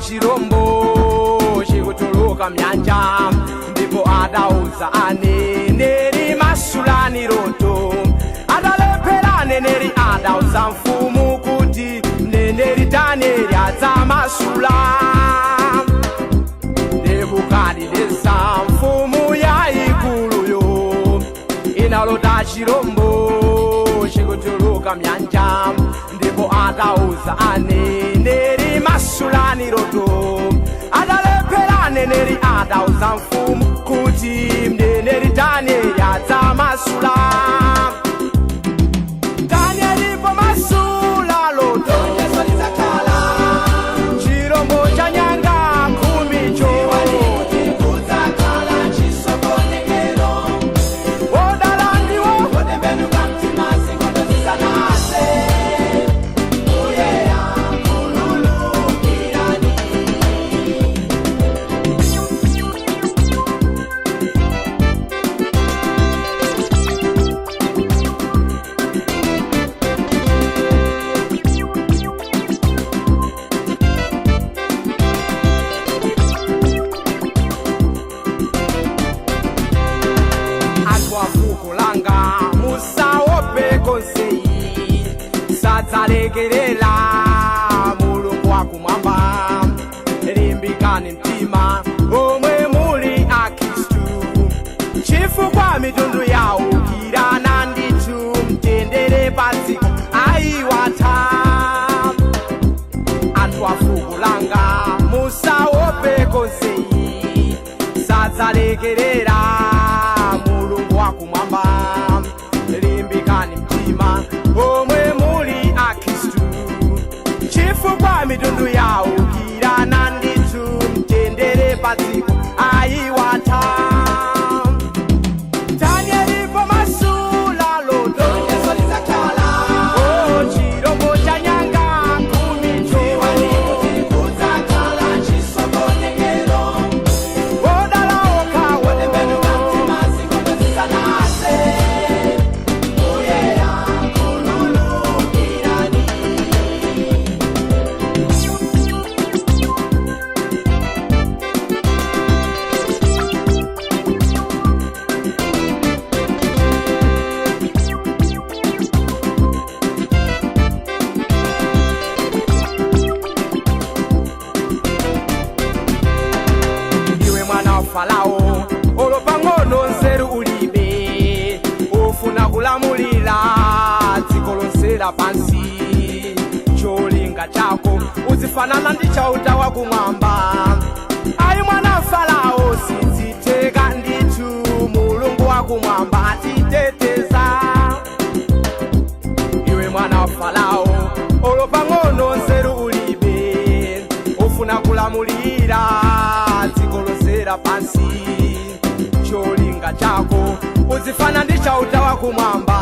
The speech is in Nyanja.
chirombo chikutuluka mnyanja, ndipo adauza aneneri masulani roto. Adalephera aneneri adauza mfumu kuti mneneri Danieli adzamasula. Nebukadineza mfumu yayikuluyo inalota chirombo chikutuluka mnyanja, ndipo adauza aneneri masulani roto. Adalephera aneneri adauza mfumu kuti mneneri Danieli adzamasula. Danieli pomasula loto chirombo cha nyanga khumi cho sadzalekerera mulungu wakumwamba. Limbikani mtima omwe muli akhristu, chifukwa mitundu yaukirana ndithu. Mtendere padziko ayiwatha. Anthu a fuko langa musaope konseyi, sadzalekerera mulungu wakumwamba. Limbikani mtima omwe muli akhristu, chifukwa mitundu yaukirana ndithu. Mtendere padziko ayiwatha. Danieli pomasula loto chirombo cha nyanga khumi cho odala okhawo Farao olopang'ono nzeru ulibe, ufuna kulamulira dziko lonse lapansi. Cholinga chako uzifanana ndi chauta wakumwamba. Ayi mwana Farao sidzitheka ndithu, mulungu wakumwamba atiteteza. Iwe mwana Farao olopang'ono nzeru ulibe, ufuna kulamulira dziko lonse lapansi. Cholinga chako uzifanana ndi chauta wakumwamba.